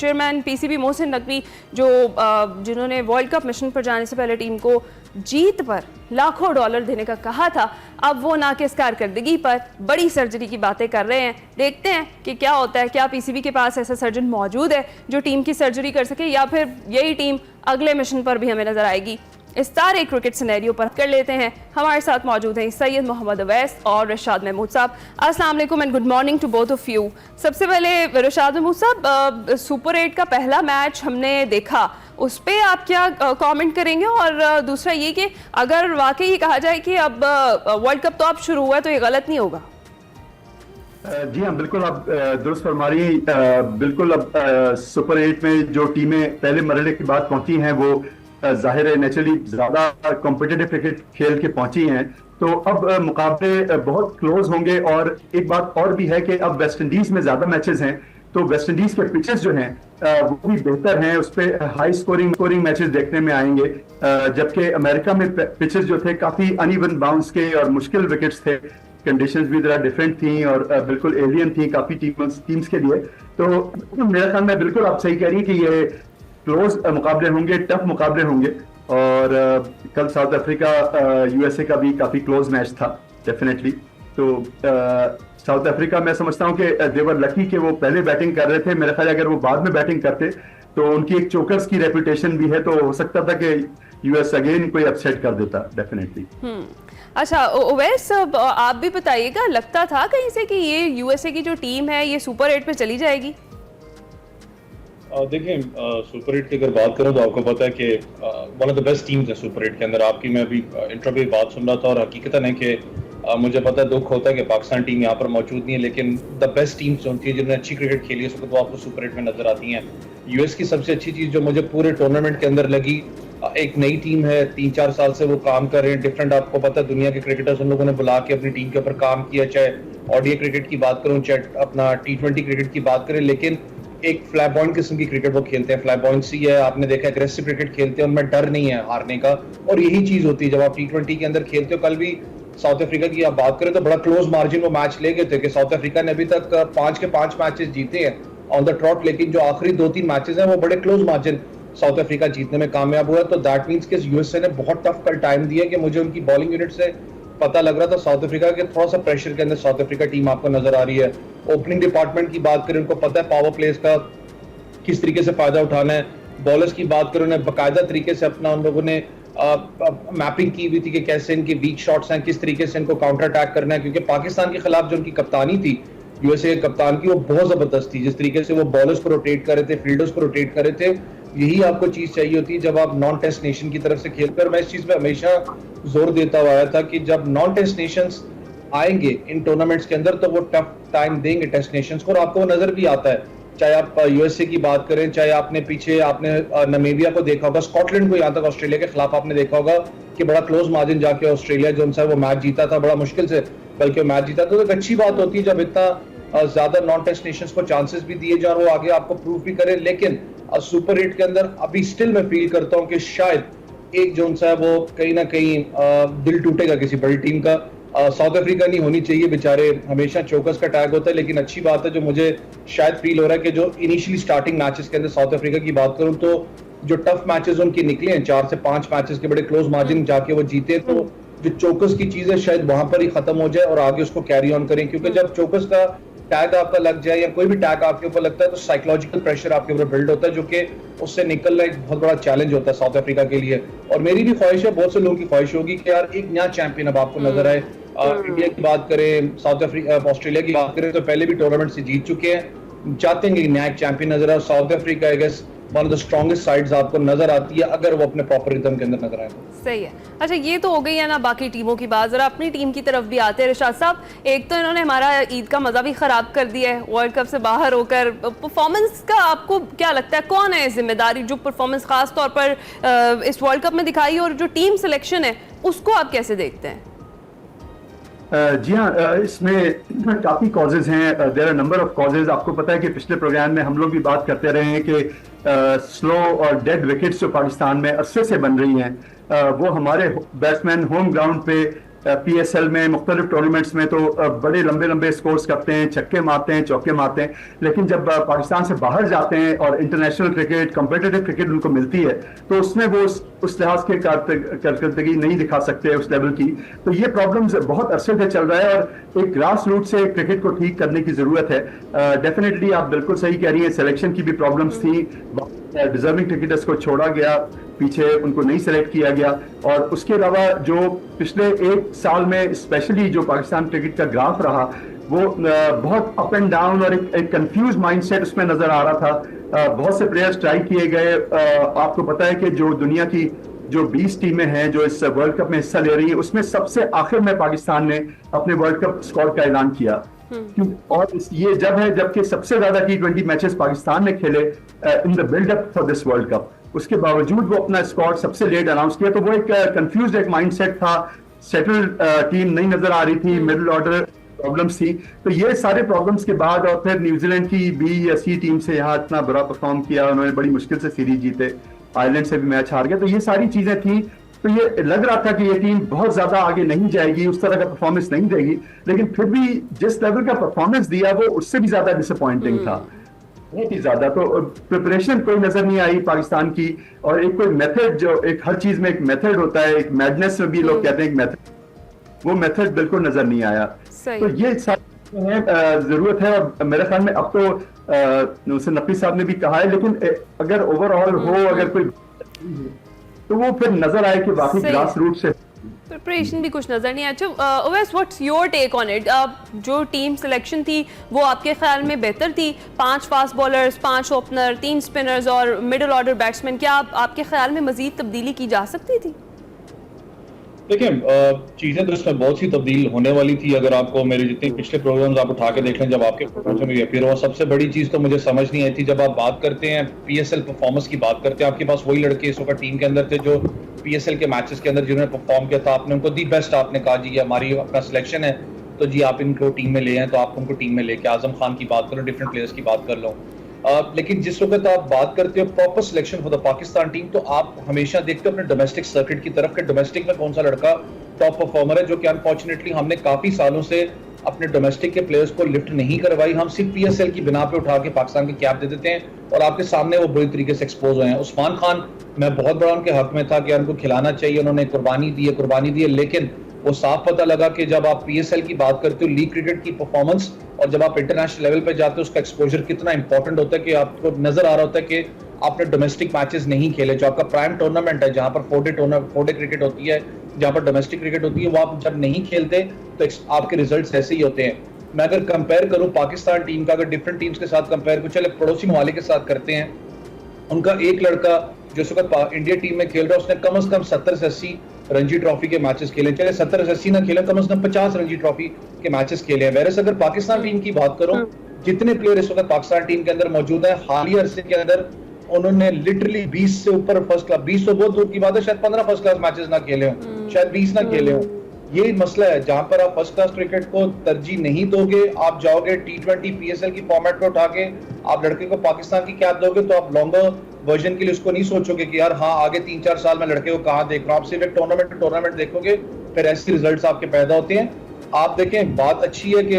Chairman PCB Mohsin Naqvi जो जिन्होंने world cup mission पर जाने से पहले टीम को जीत पर लाखों डॉलर देने का कहा था, अब वो ना किस कारकर्दगी पर बड़ी सर्जरी की बातें कर रहे हैं। देखते हैं कि क्या होता है, क्या पीसीबी के पास ऐसा सर्जन मौजूद है जो टीम की सर्जरी कर सके, या फिर यही टीम अगले मिशन पर भी हमें नजर आएगी। इस सारे क्रिकेट सिनेरियो पर कर लेते हैं। हमारे साथ मौजूद हैं सैयद मोहम्मद अवैस और रशाद महमूद साहब। अस्सलाम वालेकुम and good morning to both of you. सबसे पहले रशाद महमूद साहब, सुपर 8 का पहला मैच हमने देखा, उस पर आप क्या कमेंट करेंगे? और दूसरा ये कि अगर वाकई ये कहा जाए कि अब वर्ल्ड कप तो अब शुरू हुआ है तो ये गलत नहीं होगा? जी हाँ, बिल्कुल आप दुरुस्त फरमा रही। बिल्कुल अब सुपर 8 में जो टीमें पहले मरहले की बात पहुंची हैं वो जाहिर है नेचुरली ज्यादा कॉम्पिटिटिव क्रिकेट खेल के पहुंची हैं, तो अब मुकाबले बहुत क्लोज होंगे। और एक बात और भी है कि अब वेस्ट इंडीज में ज्यादा मैचेस हैं, तो वेस्ट इंडीज के पिचेस जो हैं वो भी बेहतर हैं, उस पर हाई स्कोरिंग मैचेस देखने में आएंगे। जबकि अमेरिका में पिचेस जो थे काफी अनइवन बाउंस के और मुश्किल विकेट्स थे, कंडीशंस भी जरा डिफरेंट थी और बिल्कुल एलियन थी काफी टीम्स के लिए। तो मेरे ख्याल में बिल्कुल आप सही कह रही हैं कि ये क्लोज मुकाबले होंगे, टफ मुकाबले होंगे। और कल साउथ अफ्रीका यूएसए का भी काफी क्लोज मैच था डेफिनेटली। तो साउथ अफ्रीका मैं समझता हूं कि देवर लकी कि वो पहले बैटिंग कर रहे थे। मेरे ख्याल अगर वो बाद में बैटिंग करते तो उनकी एक चोकर्स की रेपुटेशन भी है, तो हो सकता था कि यूएस अगेन कोई अपसेट कर देता डेफिनेटली। अच्छा ओवैस, आप भी बताइएगा, लगता था कहीं से कि ये यूएसए की जो टीम है ये सुपर 8 पे चली जाएगी? देखिए, सुपर 8 की अगर बात करें तो आपको पता है कि one of the best teams है सुपर 8 के अंदर। आपकी मैं अभी इंट्रो पे बात सुन रहा था और हकीकतन है कि मुझे पता है, दुख होता है कि पाकिस्तान टीम यहाँ पर मौजूद नहीं है, लेकिन द बेस्ट टीम्स जो होती है जिन्होंने अच्छी क्रिकेट खेली है उस वक्त वो आपको सुपर 8 में नजर आती हैं। यूएस की सबसे अच्छी चीज़ जो मुझे पूरे टूर्नामेंट के अंदर लगी, एक नई टीम है, 3-4 साल से वो काम कर रहे हैं डिफरेंट। आपको पता है दुनिया के क्रिकेटर्स उन लोगों ने बुला के अपनी टीम के ऊपर काम किया, चाहे ओडीआई क्रिकेट की बात करूँ चाहे अपना T20 क्रिकेट की बात करें, लेकिन एक फ्लैबॉइंट किस्म की क्रिकेट वो खेलते हैं। फ्लैबॉइंसी है, आपने देखा एग्रेसिव क्रिकेट खेलते हैं, उनमें डर नहीं है हारने का, और यही चीज होती है जब आप T20 के अंदर खेलते हो। कल भी साउथ अफ्रीका की आप बात करें तो बड़ा क्लोज मार्जिन वो मैच ले गए थे कि साउथ अफ्रीका ने अभी तक 5 के 5 मैचेस जीते हैं ऑन द ट्रॉट, लेकिन जो आखिरी 2-3 मैचेस हैं वो बड़े क्लोज मार्जिन साउथ अफ्रीका जीतने में कामयाब हुआ। तो दैट मीन्स कि यूएसए ने बहुत टफ कल टाइम दिया कि मुझे उनकी बॉलिंग यूनिट से पता लग रहा था साउथ अफ्रीका के थोड़ा सा प्रेशर के अंदर साउथ अफ्रीका टीम आपको नजर आ रही है। ओपनिंग डिपार्टमेंट की बात करें, उनको पता है पावर प्लेस का किस तरीके से फायदा उठाना है। बॉलर्स की बात करें, उन्हें बाकायदा तरीके से अपना उन लोगों ने मैपिंग की हुई थी कि कैसे इनके वीक शॉट्स हैं, किस तरीके से इनको काउंटर अटैक करना है, क्योंकि पाकिस्तान के खिलाफ जो उनकी कप्तानी थी यूएसए के कप्तान की वो बहुत जबरदस्त थी। जिस तरीके से वो बॉलर्स को रोटेट कर रहे थे, फील्डर्स को रोटेट कर रहे थे, यही आपको चीज चाहिए होती है जब आप नॉन टेस्ट नेशन की तरफ से खेलते। और मैं इस चीज पे हमेशा जोर देता हुआ आया था कि जब नॉन टेस्ट नेशंस आएंगे इन टूर्नामेंट्स के अंदर तो वो टफ टाइम देंगे टेस्ट नेशंस को, और आपको वो नजर भी आता है। चाहे आप यूएसए की बात करें, चाहे आपने पीछे आपने नामीबिया को देखा होगा, स्कॉटलैंड को, यहाँ तक ऑस्ट्रेलिया के खिलाफ आपने देखा होगा कि बड़ा क्लोज मार्जिन जाके ऑस्ट्रेलिया जो उनसे वो मैच जीता था, बड़ा मुश्किल से बल्कि वो मैच जीता था। तो एक अच्छी बात होती है जब इतना ज्यादा नॉन टेस्ट नेशंस को चांसेस भी दिए जाए और वो आगे आपको प्रूव भी करे। लेकिन सुपर 8 के अंदर अभी स्टिल मैं फील करता हूँ कि शायद एक जो है वो कहीं ना कहीं दिल टूटेगा किसी बड़ी टीम का। साउथ अफ्रीका नहीं होनी चाहिए, बेचारे हमेशा चोकर्स का टैग होता है, लेकिन अच्छी बात है जो मुझे शायद फील हो रहा है कि जो इनिशियली स्टार्टिंग मैचेस के अंदर साउथ अफ्रीका की बात करूं तो जो टफ मैचेस उनके निकले हैं, 4 से 5 मैचेस के बड़े क्लोज मार्जिन जाके वो जीते, तो जो चोकर्स की चीज है शायद वहां पर ही खत्म हो जाए और आगे उसको कैरी ऑन करें। क्योंकि जब चोकर्स का टैग आपका लग जाए या कोई भी टैग आपके ऊपर लगता है तो साइकोलॉजिकल प्रेशर आपके ऊपर बिल्ड होता है, जो कि उससे निकलना एक बहुत बड़ा चैलेंज होता है साउथ अफ्रीका के लिए। और मेरी भी ख्वाहिश है, बहुत से लोगों की ख्वाहिश होगी कि यार एक नया चैंपियन अब आपको नजर आए। इंडिया की बात करें, साउथ अफ्रीका, ऑस्ट्रेलिया की बात करें तो पहले भी टूर्नामेंट से जीत चुके हैं, चाहते हैं कि नया चैंपियन नजर आए। South Africa I guess one of the strongest sides आपको नजर आती है अगर वो अपने प्रॉपर रिदम के अंदर नजर आए। सही है। अच्छा, ये तो हो गई है ना बाकी टीमों की बात, जरा अपनी टीम की तरफ भी आते हैं रिशाद साहब। एक तो इन्होंने हमारा ईद का मजा भी खराब कर दिया है वर्ल्ड कप से बाहर होकर। परफॉर्मेंस का आपको क्या लगता है, कौन है जिम्मेदारी जो परफॉर्मेंस खास तौर पर इस वर्ल्ड कप में दिखाई, और जो टीम सिलेक्शन है उसको आप कैसे देखते हैं? जी हाँ, इसमें काफ़ी कॉजेज हैं, there are number of causes. आपको पता है कि पिछले प्रोग्राम में हम लोग भी बात करते रहे हैं कि स्लो और डेड विकेट्स जो पाकिस्तान में अरसे से बन रही हैं, वो हमारे बैट्समैन होम ग्राउंड पे PSL में मुख्तलिफ टूर्नामेंट्स में तो बड़े लंबे लंबे स्कोर्स करते हैं, छक्के मारते हैं, चौके मारते हैं, लेकिन जब पाकिस्तान से बाहर जाते हैं और इंटरनेशनल क्रिकेट, कॉम्पिटिटिव क्रिकेट उनको मिलती है तो उसमें वो उस लिहाज की कारकर्दगी नहीं दिखा सकते उस लेवल की। तो ये प्रॉब्लम्स बहुत अरसे से चल रहा है और एक ग्रास रूट से क्रिकेट को ठीक करने की जरूरत है। डेफिनेटली आप बिल्कुल सही कह रही हैं, सिलेक्शन की भी प्रॉब्लम्स थी, डिजर्विंग क्रिकेटर्स को छोड़ा गया, पीछे उनको नहीं सेलेक्ट किया गया, और उसके अलावा जो पिछले एक साल में स्पेशली जो पाकिस्तान क्रिकेट का ग्राफ रहा वो बहुत अप एंड डाउन और एक कंफ्यूज माइंडसेट उसमें नजर आ रहा था। बहुत से प्लेयर्स ट्राई किए गए। आपको पता है कि जो दुनिया की जो 20 टीमें हैं जो इस वर्ल्ड कप में हिस्सा ले रही है उसमें सबसे आखिर में पाकिस्तान ने अपने वर्ल्ड कप स्क्वाड का ऐलान किया, और ये जब है जबकि सबसे ज्यादा T20 मैचेस पाकिस्तान ने खेले in the build up for this world cup, उसके बावजूद वो अपना स्क्वाड सबसे लेट अनाउंस किया। तो वो एक कंफ्यूज एक माइंडसेट था, सेटल्ड टीम नहीं नजर आ रही थी, मिडिल ऑर्डर प्रॉब्लम्स थी। तो ये सारे प्रॉब्लम्स के बाद और फिर न्यूजीलैंड की B या C टीम से यहाँ इतना बुरा परफॉर्म किया, उन्होंने बड़ी मुश्किल से सीरीज जीते, आयरलैंड से भी मैच हार गए, तो ये सारी चीजें थी। तो ये लग रहा था कि ये टीम बहुत ज्यादा आगे नहीं जाएगी, उस तरह का परफॉर्मेंस नहीं देगी, लेकिन फिर भी जिस लेवल का परफॉर्मेंस दिया वो उससे भी ज्यादा डिसअपॉइंटिंग था, बहुत ही ज्यादा। तो प्रिपरेशन कोई नजर नहीं आई पाकिस्तान की, और एक कोई मेथड, जो एक हर चीज में एक मेथड होता है, एक मैडनेस में भी लोग कहते हैं एक मेथड, वो मेथड बिल्कुल नजर नहीं आया। तो ये सारी जरूरत है, और मेरे ख्याल में अब तो नकवी साहब ने भी कहा है, लेकिन अगर ओवरऑल हो, अगर कोई तो वो फिर नजर आए कि बाकी ग्रास रूट से प्रिपरेशन भी कुछ नजर नहीं आया। Owais, what's your take on it? जो टीम सिलेक्शन थी वो आपके ख्याल में बेहतर थी? 5 फास्ट बॉलर्स, 5 ओपनर, 3 स्पिनर्स और मिडिल ऑर्डर बैट्समैन, क्या आपके ख्याल में मजीद तब्दीली की जा सकती थी? देखिए, चीजें तो इसमें बहुत सी तब्दील होने वाली थी। अगर आपको मेरे जितने पिछले प्रोग्राम्स आप उठा के देख लें, जब आपके प्रोग्राम में भी अपीयर हुआ, सबसे बड़ी चीज तो मुझे समझ नहीं आई थी, जब आप बात करते हैं PSL परफॉर्मेंस की बात करते हैं, आपके पास वही लड़के इस वक्त टीम के अंदर थे जो PSL के मैचेस के अंदर जिन्होंने परफॉर्म किया था, आपने उनको दी बेस्ट, आपने कहा जी हमारी अपना सिलेक्शन है तो जी आप इनको टीम में ले आए, तो आप उनको टीम में लेके आजम खान की बात करो, डिफरेंट प्लेयर्स की बात कर लो। लेकिन जिस वक्त आप बात करते हो proper selection for the Pakistan team, तो आप हमेशा देखते हो अपने डोमेस्टिक सर्किट की तरफ के डोमेस्टिक में कौन सा लड़का टॉप परफॉर्मर है, जो कि अनफॉर्चुनेटली हमने काफी सालों से अपने डोमेस्टिक के प्लेयर्स को लिफ्ट नहीं करवाई। हम सिर्फ PSL की बिना पे उठा के पाकिस्तान की कैप दे देते हैं और आपके सामने वो बुरी तरीके से एक्सपोज हुए हैं। उस्मान खान, मैं बहुत बड़ा उनके हक में था कि उनको खिलाना चाहिए, उन्होंने कुर्बानी दी है, लेकिन वो साफ पता लगा कि जब आप PSL की बात करते हो, लीग क्रिकेट की परफॉर्मेंस, और जब आप इंटरनेशनल लेवल पे जाते हो उसका एक्सपोजर कितना इंपॉर्टेंट होता है, कि आपको नजर आ रहा होता है कि आपने डोमेस्टिक मैचेस नहीं खेले, जो आपका प्राइम टूर्नामेंट है, जहां पर 4 डे क्रिकेट होती है, जहां पर डोमेस्टिक क्रिकेट होती है, वो आप जब नहीं खेलते तो आपके रिजल्ट्स ऐसे ही होते हैं। मैं अगर कंपेयर करूं पाकिस्तान टीम का, अगर डिफरेंट टीम्स के साथ कंपेयर करूं, चले पड़ोसी ममालिक के साथ करते हैं, उनका एक लड़का जो इस वक्त इंडिया टीम में खेल रहा है, उसने कम से कम 70 से 80 रणजी ट्रॉफी के मैचेस खेले, चले 70 से 80 ना खेले, कम से कम 50 रणजी ट्रॉफी के मैचेस खेले हैं। वैसे अगर पाकिस्तान टीम की बात करूं, जितने प्लेयर इस वक्त पाकिस्तान टीम के अंदर मौजूद है, हालिया अरसे के अंदर उन्होंने लिटरली 20 से ऊपर फर्स्ट क्लास, 20 तो बहुत दूर की बात है, शायद 15 फर्स्ट क्लास मैचेस ना खेले हो, शायद 20 ना खेले हो। ये मसला है, जहां पर आप फर्स्ट क्लास क्रिकेट को तरजीह नहीं दोगे, आप जाओगे T20 PSL की फॉर्मेट पे उठा के आप लड़के को पाकिस्तान की कैप दोगे, तो आप लॉन्गर वर्जन के लिए उसको नहीं सोचोगे कि यार हाँ आगे 3-4 साल में लड़के को कहाँ देख रहा हूं। आप सिर्फ एक टूर्नामेंट देखोगे, फिर ऐसे रिजल्ट्स आपके पैदा होते हैं। आप देखें, बात अच्छी है कि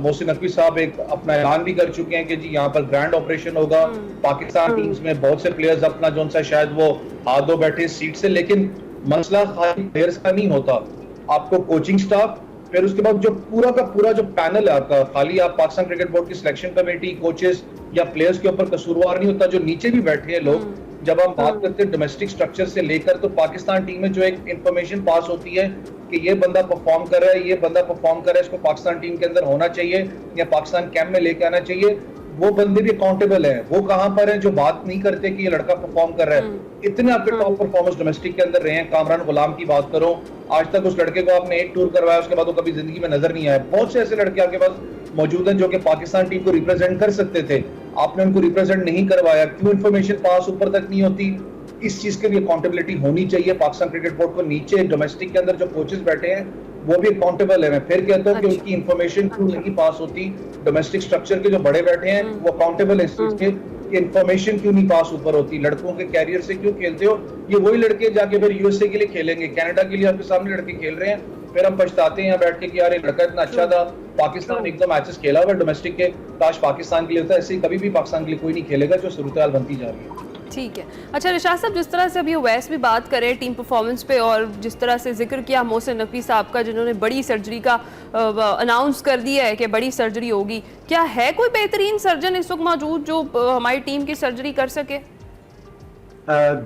मोहसिन नकवी साहब एक अपना ऐलान भी कर चुके हैं कि जी यहाँ पर ग्रैंड ऑपरेशन होगा, पाकिस्तान टीम्स में बहुत से प्लेयर्स अपना जो सा शायद वो हाथ धो बैठे सीट से, लेकिन मसला खाली प्लेयर्स का नहीं होता, आपको कोचिंग स्टाफ, फिर उसके बाद जो पूरा का पूरा जो पैनल है आपका, खाली आप पाकिस्तान क्रिकेट बोर्ड की सिलेक्शन कमेटी, कोचेस या प्लेयर्स के ऊपर कसूरवार नहीं होता, जो नीचे भी बैठे हैं लोग। जब हम बात करते हैं डोमेस्टिक स्ट्रक्चर से लेकर, तो पाकिस्तान टीम में जो एक इंफॉर्मेशन पास होती है कि ये बंदा परफॉर्म कर रहा है, ये बंदा परफॉर्म कर रहा है, इसको पाकिस्तान टीम के अंदर होना चाहिए या पाकिस्तान कैंप में लेके आना चाहिए, वो बंदे भी अकाउंटेबल हैं। वो कहां पर हैं जो बात नहीं करते कि ये लड़का परफॉर्म कर रहा है। इतने आपके टॉप परफॉर्मर्स डोमेस्टिक के अंदर रहे हैं। कामरान गुलाम की बात करो, आज तक उस लड़के को आपने एक टूर करवाया, उसके बाद वो कभी जिंदगी में नजर नहीं आया। बहुत से ऐसे लड़के आपके पास मौजूद हैं जो कि पाकिस्तान टीम को रिप्रेजेंट कर सकते थे, आपने उनको रिप्रेजेंट नहीं करवाया। क्यों इंफॉर्मेशन पास ऊपर तक नहीं होती? इस चीज के लिए अकाउंटेबिलिटी होनी चाहिए पाकिस्तान क्रिकेट बोर्ड को। नीचे डोमेस्टिक के अंदर जो कोचेस बैठे हैं वो भी अकाउंटेबल है। मैं फिर कहता हूँ कि उनकी इंफॉर्मेशन क्यों नहीं पास होती? डोमेस्टिक स्ट्रक्चर के जो बड़े बैठे हैं वो अकाउंटेबल है इस चीज के, इंफॉर्मेशन क्यों नहीं पास ऊपर होती? लड़कों के कैरियर से क्यों खेलते हो? ये वही लड़के जाके फिर USA के लिए खेलेंगे, कनाडा के लिए आपके सामने लड़के खेल रहे हैं, फिर हम पछताते हैं यहाँ बैठ के कि यार ये लड़का इतना अच्छा था, पाकिस्तान एक दो मैचेस खेला हुआ डोमेस्टिक के, काश पाकिस्तान के लिए होता है, ऐसे कभी भी पाकिस्तान के लिए कोई नहीं खेलेगा जो सूरत हाल बनती जा रही है। ठीक है। अच्छा रिशाद साहब, जिस तरह से अभी ओवैस भी बात करें टीम परफॉर्मेंस पे और जिस तरह से जिक्र किया मोहसिन नकवी साहब का, जिन्होंने बड़ी सर्जरी का अनाउंस कर दिया है कि बड़ी सर्जरी होगी, क्या है कोई बेहतरीन सर्जन इस वक्त मौजूद जो हमारी टीम की सर्जरी कर सके?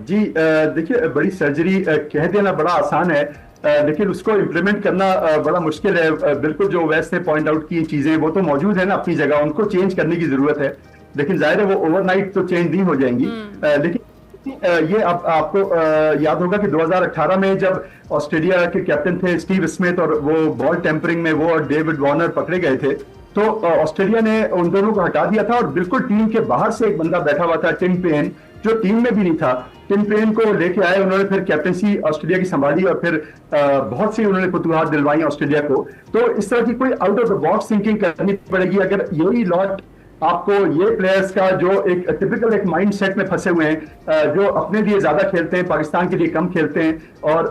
जी देखिए, बड़ी सर्जरी कह देना बड़ा आसान है, लेकिन उसको इम्प्लीमेंट करना बड़ा मुश्किल है। बिल्कुल जो ओवैस ने पॉइंट आउट की चीजें वो तो मौजूद है ना अपनी जगह, उनको चेंज करने की जरूरत है, लेकिन जाहिर है वो ओवरनाइट तो चेंज नहीं हो जाएंगी। लेकिन ये आपको याद होगा कि 2018 में जब ऑस्ट्रेलिया के कैप्टन थे स्टीव स्मिथ और वो बॉल टेम्परिंग में वो और डेविड वार्नर पकड़े गए थे, तो ऑस्ट्रेलिया ने उन दोनों को हटा दिया था और बिल्कुल टीम के बाहर से एक बंदा बैठा हुआ था, टिम पेन, जो टीम में भी नहीं था। टिम पेन को लेके आए उन्होंने, फिर कैप्टनसी ऑस्ट्रेलिया की संभाली और फिर बहुत सी उन्होंने फतूहात दिलवाई ऑस्ट्रेलिया को। तो इस तरह की कोई out of the box thinking करनी पड़ेगी अगर यही लॉट आपको ये प्लेयर्स का जो एक टिपिकल एक माइंड सेट में फंसे हुए हैं, जो अपने लिए ज्यादा खेलते हैं, पाकिस्तान के लिए कम खेलते हैं और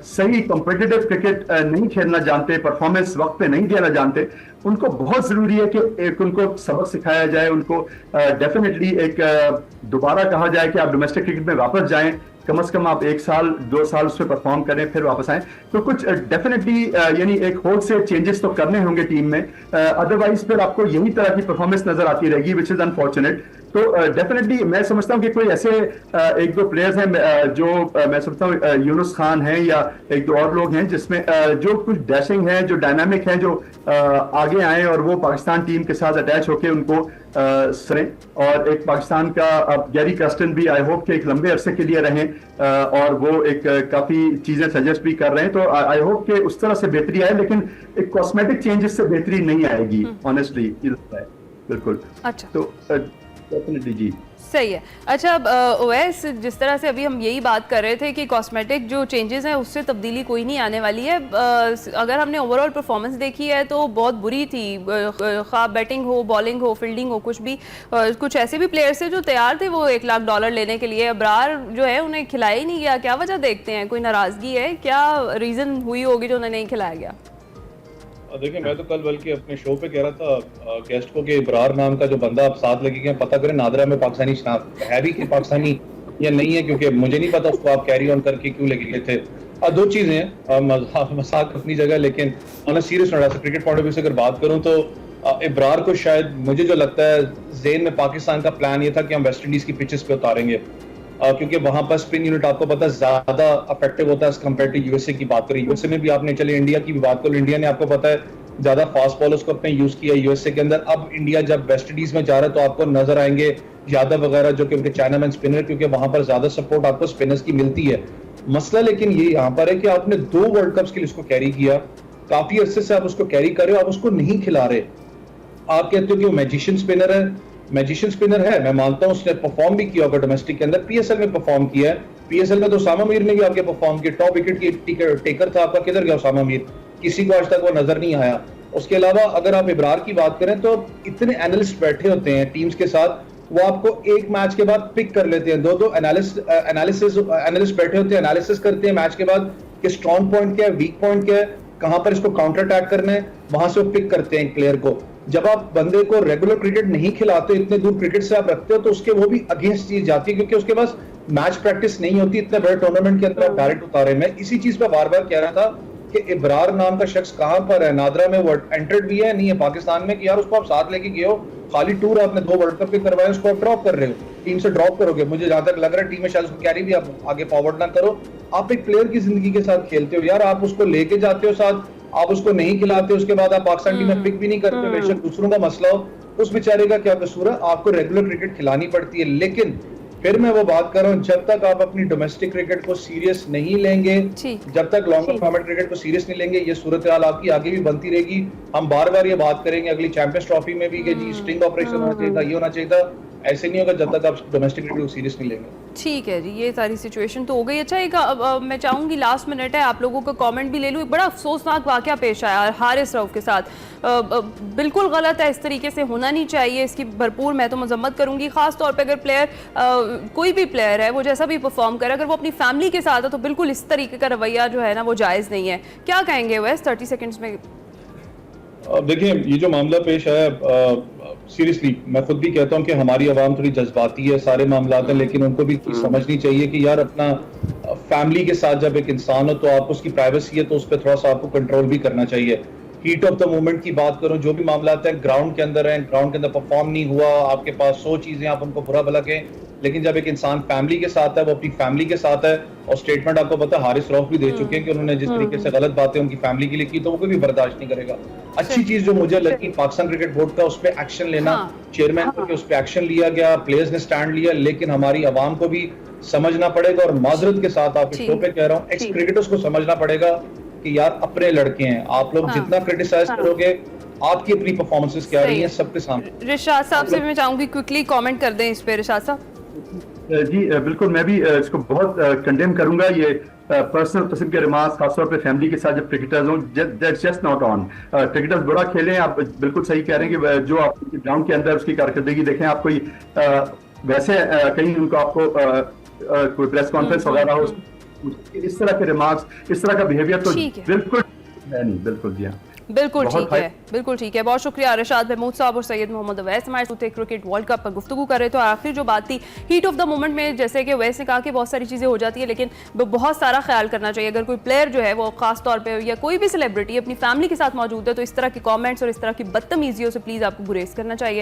सही कॉम्पिटिटिव क्रिकेट नहीं खेलना जानते, परफॉर्मेंस वक्त पे नहीं देना जानते, उनको बहुत जरूरी है कि एक उनको सबक सिखाया जाए, उनको डेफिनेटली एक दोबारा कहा जाए कि आप डोमेस्टिक क्रिकेट में वापस जाएं, कम से कम आप 1 साल 2 साल उस पर परफॉर्म करें फिर वापस आए। तो कुछ डेफिनेटली यानी एक होल से चेंजेस तो करने होंगे टीम में, अदरवाइज फिर आपको यही तरह की परफॉर्मेंस नजर आती रहेगी, विच इज अनफॉर्चुनेट। तो डेफिनेटली मैं समझता हूँ कि कोई ऐसे 1-2 प्लेयर्स हैं जो मैं समझता हूँ यूनुस खान है या 1-2 और लोग हैं जिसमें जो कुछ डैशिंग है, जो डायनामिक है, जो आगे आए और वो पाकिस्तान टीम के साथ अटैच होके उनको सरें। और एक पाकिस्तान का अब गैरी कर्स्टन भी आई होप के एक लंबे अरसे के लिए रहें और वो एक काफी चीजें सजेस्ट भी कर रहे हैं, तो आई होप के उस तरह से बेहतरी आए, लेकिन एक कॉस्मेटिक चेंजेस से बेहतरी नहीं आएगी ऑनेस्टली। बिल्कुल। अच्छा, तो डेफिनेटली जी सही है। अच्छा ओवैस, जिस तरह से अभी हम यही बात कर रहे थे कि कॉस्मेटिक जो चेंजेस हैं उससे तब्दीली कोई नहीं आने वाली है। अगर हमने ओवरऑल परफॉर्मेंस देखी है तो बहुत बुरी थी, खा बैटिंग हो, बॉलिंग हो, फील्डिंग हो, कुछ भी। कुछ ऐसे भी प्लेयर्स थे जो तैयार थे वो $1 लाख लेने के लिए, अबरार जो है उन्हें खिलाया ही नहीं गया। क्या वजह देखते हैं? कोई नाराजगी है? क्या रीज़न हुई होगी जो उन्हें नहीं खिलाया गया? देखिए, मैं तो कल बल्कि अपने शो पे कह रहा था गेस्ट को कि इब्रार नाम का जो बंदा आप साथ लेके गए, पता करें नादरा में पाकिस्तानी शनाख्त है भी कि पाकिस्तानी या नहीं है, क्योंकि मुझे नहीं पता उसको आप कैरी ऑन करके क्यों लेके गए थे। 2 चीजें हैं, मजाक अपनी जगह, लेकिन on a serious note cricket point of view से अगर बात करूं तो इब्रार को शायद मुझे जो लगता है ज़ेन में पाकिस्तान का प्लान ये था कि हम वेस्ट इंडीज की पिचेस पे उतारेंगे, क्योंकि वहां पर स्पिन यूनिट आपको पता है ज्यादा इफेक्टिव होता है कंपेयर टू यूएसए की बात करें। यूएसए में भी आपने, चलिए इंडिया की भी बात करो, इंडिया ने आपको पता है ज्यादा फास्ट बॉलर्स को अपने यूज किया यूएसए के अंदर। अब इंडिया जब वेस्ट इंडीज में जा रहा है तो आपको नजर आएंगे यादव वगैरह जो कि उनके चाइनामैन स्पिनर, क्योंकि वहां पर ज्यादा सपोर्ट आपको स्पिनर्स की मिलती है। मसला लेकिन ये यहाँ पर है कि आपने 2 वर्ल्ड कप्स के लिए उसको कैरी किया, काफी अरसे से आप उसको कैरी कर रहे हो, आप उसको नहीं खिला रहे। आप कहते हो कि वो मैजिशियन स्पिनर है, मैजिशियन स्पिनर है, मैं मानता हूँ उसने परफॉर्म भी किया होगा डोमेस्टिक के अंदर, पीएसएल में परफॉर्म किया है। पीएसएल में तो उसामा मीर ने भी आपके परफॉर्म किया, टॉप विकेट की टेकर था आपका, किधर गया उसामा मीर? किसी को आज तक वो नजर नहीं आया। उसके अलावा अगर आप इब्रार की बात करें तो इतने एनालिस्ट बैठे होते हैं टीम्स के साथ, वो आपको एक मैच के बाद पिक कर लेते हैं, 2-2 एनालिस्ट बैठे होते हैं, एनालिसिस करते हैं मैच के बाद कि स्ट्रॉन्ग पॉइंट क्या है, वीक पॉइंट क्या है, कहां पर इसको काउंटर अटैक करना है, वहां से वो पिक करते हैं एक प्लेयर को। जब आप बंदे को रेगुलर क्रिकेट नहीं खिलाते, इतने दूर क्रिकेट से आप रखते हो, तो उसके वो भी अगेंस्ट चीज जाती है, क्योंकि उसके पास मैच प्रैक्टिस नहीं होती इतने बड़े टूर्नामेंट के अंदर आप डायरेक्ट उतारे। मैं इसी चीज पर बार बार कह रहा था कि इब्रार नाम का शख्स कहां पर है, नादरा में वो एंटर्ड भी है नहीं है पाकिस्तान में, कि यार उसको आप साथ लेके गए हो, खाली टूर आपने 2 वर्ल्ड कप के करवाए, उसको आप ड्रॉप कर रहे हो, टीम से ड्रॉप करोगे। मुझे जहां तक लग रहा है टीम में शायद उसको कैरी भी आप आगे फॉरवर्ड ना करो। आप एक प्लेयर की जिंदगी के साथ खेलते हो यार, आप उसको लेके जाते हो साथ, आप उसको नहीं खिलाते, उसके बाद आप पाकिस्तान टीम में पिक भी नहीं करते, बेशक दूसरों का मसला हो, उस बेचारे का क्या कसूर है? आपको रेगुलर क्रिकेट खिलानी पड़ती है। लेकिन फिर मैं वो बात कर रहा हूँ, जब तक आप अपनी डोमेस्टिक क्रिकेट को सीरियस नहीं लेंगे, जब तक लॉन्गर फॉर्मेट क्रिकेट को सीरियस नहीं लेंगे, ये सूरत हाल आपकी आगे भी बनती रहेगी। हम बार बार ये बात करेंगे अगली चैंपियंस ट्रॉफी में भी कि जी स्टिंग ऑपरेशन होना चाहिए था, ये होना चाहिए था। ऐसे नहीं होगा जब तक आप डोमेस्टिक क्रिकेट को सीरियस नहीं लेंगे। ठीक है जी, ये सारी सिचुएशन तो हो गई। अच्छा, एक मैं चाहूँगी लास्ट मिनट है, आप लोगों का कमेंट भी ले लूँ। एक बड़ा अफसोसनाक वाक़या पेश आया हारिस रऊफ के साथ। बिल्कुल गलत है, इस तरीके से होना नहीं चाहिए, इसकी भरपूर मैं तो मजम्मत करूँगी। ख़ास तौर पर अगर प्लेयर कोई भी प्लेयर है वो जैसा भी परफॉर्म करे, अगर वो अपनी फैमिली के साथ है तो बिल्कुल इस तरीके का रवैया जो है ना वो जायज़ नहीं है। क्या कहेंगे वैस 30 सेकेंड्स में? देखिए, ये जो मामला पेश आया, सीरियसली मैं खुद भी कहता हूँ कि हमारी आवाम थोड़ी जज्बाती है सारे मामलात हैं, लेकिन उनको भी समझनी चाहिए कि यार अपना फैमिली के साथ जब एक इंसान हो तो आपको उसकी प्राइवेसी है तो उस पर थोड़ा सा आपको कंट्रोल भी करना चाहिए। हीट ऑफ द मोमेंट की बात करूं, जो भी मामलात हैं ग्राउंड के अंदर हैं, ग्राउंड के अंदर परफॉर्म नहीं हुआ, आपके पास 100 चीजें, आप उनको बुरा भला कहें, लेकिन जब एक इंसान फैमिली के साथ है, वो अपनी फैमिली के साथ है, और स्टेटमेंट आपको पता है हारिस रऊफ भी दे चुके हैं कि उन्होंने जिस तरीके से गलत बातें उनकी फैमिली के लिए की तो वो कोई भी बर्दाश्त नहीं करेगा। अच्छी चीज जो मुझे लगी पाकिस्तान क्रिकेट बोर्ड का, उस पर एक्शन लेना, चेयरमैन के उस पर एक्शन लिया गया, प्लेयर्स ने स्टैंड लिया, लेकिन हमारी आवाम को भी समझना पड़ेगा, और माजरत के साथ आपके शो पे कह रहा हूँ, एक्स क्रिकेटर्स को समझना पड़ेगा कि यार अपने लड़के हैं, आप लोग जितना क्रिटिसाइज करोगे, आपकी अपनी परफॉर्मेंसेस क्या रही हैं सबके सामने। रिशाद साहब से मैं चाहूंगी क्विकली कमेंट कर दें इस पे। रिशाद साहब जी बिल्कुल, मैं भी इसको बहुत कंडेम करूंगा। ये पर्सनल किस्म के रिमार्क्स, खासतौर पे फैमिली के साथ जब क्रिकेटर्स हों, that's just not on. Cricketers बड़ा खेलें, आप बिल्कुल सही कह रहे हैं कि जो आप ग्राउंड के अंदर उसकी कारकर्दगी देखें, आप कोई वैसे कहीं उनको आपको कोई प्रेस कॉन्फ्रेंस वगैरह हो, इस तरह के रिमार्क्स, इस तरह का बिहेवियर तो बिल्कुल नहीं, बिल्कुल जी हाँ, बिल्कुल ठीक है, बिल्कुल ठीक है। बहुत शुक्रिया रशाद महमूद साहब और सैयद मोहम्मद अवैस हमारे साथ क्रिकेट वर्ल्ड कप पर गुफ्तगू कर रहे थे। और आखिर जो बात थी हीट ऑफ द मोमेंट में, जैसे कि अवैस ने कहा कि बहुत सारी चीज़ें हो जाती है, लेकिन बहुत सारा ख्याल करना चाहिए। अगर कोई प्लेयर जो है वो खास तौर पे या कोई भी सेलिब्रिटी अपनी फैमिली के साथ मौजूद है तो इस तरह के कमेंट्स और इस तरह की बदतमीजियों से प्लीज़ आपको गुरेज करना चाहिए।